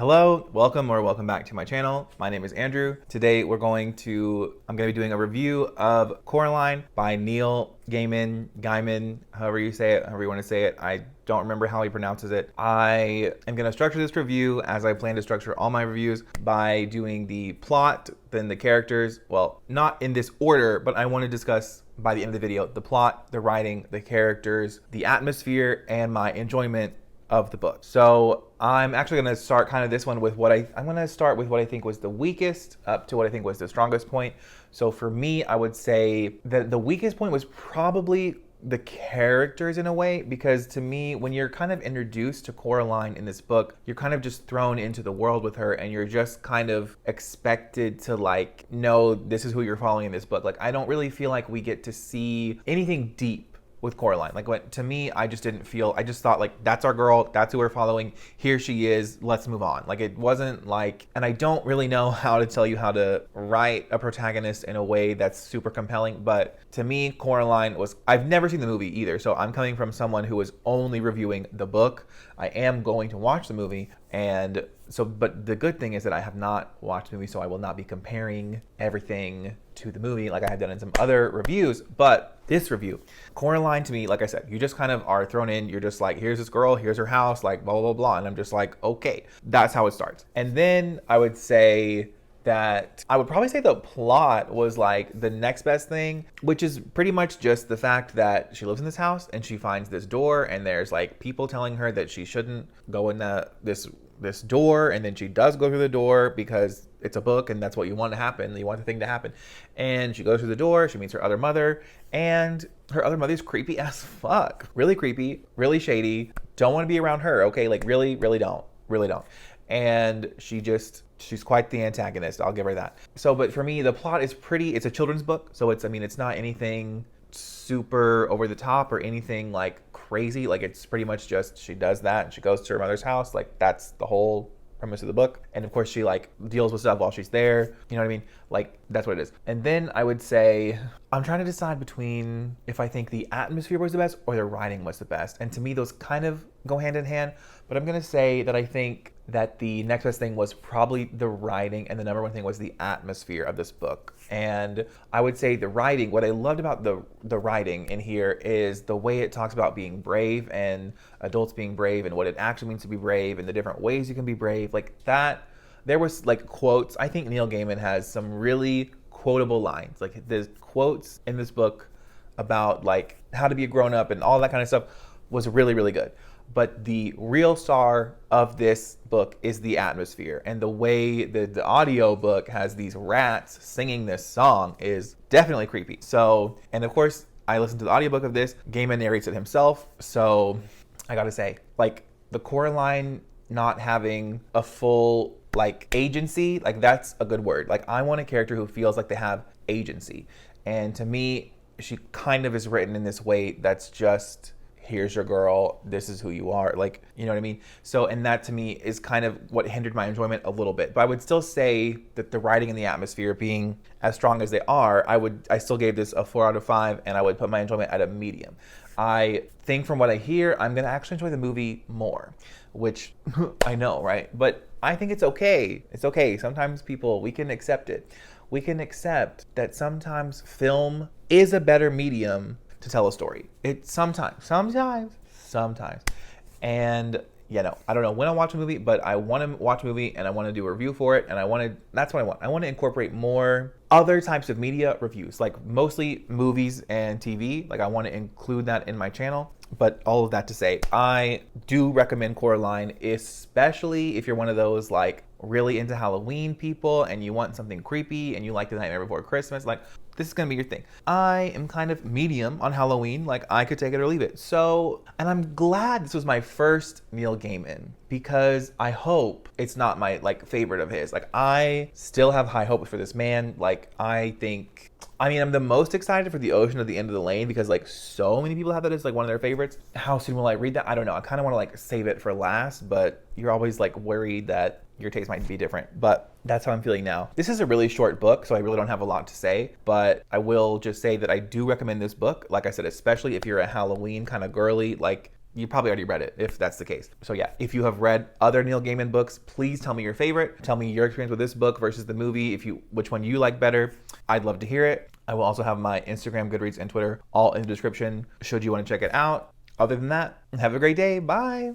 Hello, welcome back to my channel. My name is Andrew. Today I'm going to be doing a review of Coraline by Neil Gaiman, however you want to say it. I don't remember how he pronounces it. I am going to structure this review as I plan to structure all my reviews by doing the plot, then the characters. Well, not in this order, but I want to discuss by the end of the video the plot, the writing, the characters, the atmosphere, and my enjoyment of the book. So I'm actually going to start kind of this one with I'm going to start with what I think was the weakest up to what I think was the strongest point. So for me, I would say that the weakest point was probably the characters in a way, because to me, when you're kind of introduced to Coraline in this book, you're kind of just thrown into the world with her and you're just kind of expected to know this is who you're following in this book. I don't really feel like we get to see anything deep with Coraline. To me, I just thought that's our girl, that's who we're following, here she is, let's move on. It wasn't and I don't really know how to tell you how to write a protagonist in a way that's super compelling, but to me, Coraline I've never seen the movie either, so I'm coming from someone who is only reviewing the book. I am going to watch the movie, but the good thing is that I have not watched the movie, so I will not be comparing everything to the movie like I have done in some other reviews. But this review, Coraline, to me, like I said, you just kind of are thrown in. You're just here's this girl, here's her house, blah, blah, blah. And I'm just okay, that's how it starts. And then I would probably say the plot was the next best thing, which is pretty much just the fact that she lives in this house and she finds this door and there's people telling her that she shouldn't go in this door, and then she does go through the door because it's a book and that's what you want to happen. You want the thing to happen. And she goes through the door, she meets her other mother, and her other mother's creepy as fuck. Really creepy, really shady. Don't want to be around her, okay? Really, really don't. Really don't. And she's quite the antagonist, I'll give her that. So, but for me, the plot is it's a children's book, so it's not anything super over the top or anything crazy. It's pretty much just she does that and she goes to her mother's house. That's the whole premise of the book. And of course she deals with stuff while she's there. You know what I mean? That's what it is. And then I would say I'm trying to decide between if I think the atmosphere was the best or the writing was the best. And to me, those kind of go hand in hand. But I'm going to say that I think that the next best thing was probably the writing, and the number one thing was the atmosphere of this book. And I would say the writing, what I loved about the writing in here is the way it talks about being brave and adults being brave and what it actually means to be brave and the different ways you can be brave. That, there was quotes. I think Neil Gaiman has some really quotable lines. There's quotes in this book about how to be a grown-up and all that kind of stuff was really, really good. But the real star of this book is the atmosphere, and the way the audio book has these rats singing this song is definitely creepy. So, and of course, I listened to the audiobook of this. Gaiman narrates it himself. So I gotta say, the Coraline not having a full agency, that's a good word. I want a character who feels like they have agency. And to me, she kind of is written in this way that's just, here's your girl, this is who you are, you know what I mean? So, and that to me is kind of what hindered my enjoyment a little bit. But I would still say that the writing and the atmosphere being as strong as they are, I still gave this a 4 out of 5, and I would put my enjoyment at a medium. I think from what I hear, I'm gonna actually enjoy the movie more, which I know, right? But I think it's okay. It's okay. Sometimes we can accept it. We can accept that sometimes film is a better medium to tell a story. Sometimes. And I don't know when I'll watch a movie, but I want to watch a movie and I want to do a review for it, and that's what I want. I want to incorporate more other types of media reviews, mostly movies and TV. I want to include that in my channel. But all of that to say, I do recommend Coraline, especially if you're one of those really into Halloween people and you want something creepy and you like The Nightmare Before Christmas. This is gonna be your thing. I am kind of medium on Halloween. I could take it or leave it. So, and I'm glad this was my first Neil Gaiman, because I hope it's not my favorite of his. I still have high hopes for this man. I'm the most excited for The Ocean at the End of the Lane, because so many people have that as one of their favorites. How soon will I read that? I don't know. I kind of want to save it for last, but you're always worried that your taste might be different. But that's how I'm feeling now. This is a really short book, so I really don't have a lot to say, but I will just say that I do recommend this book. Like I said, especially if you're a Halloween kind of girly, you probably already read it if that's the case. So yeah, if you have read other Neil Gaiman books, please tell me your favorite. Tell me your experience with this book versus the movie, which one you like better. I'd love to hear it. I will also have my Instagram, Goodreads, and Twitter all in the description should you want to check it out. Other than that, have a great day. Bye.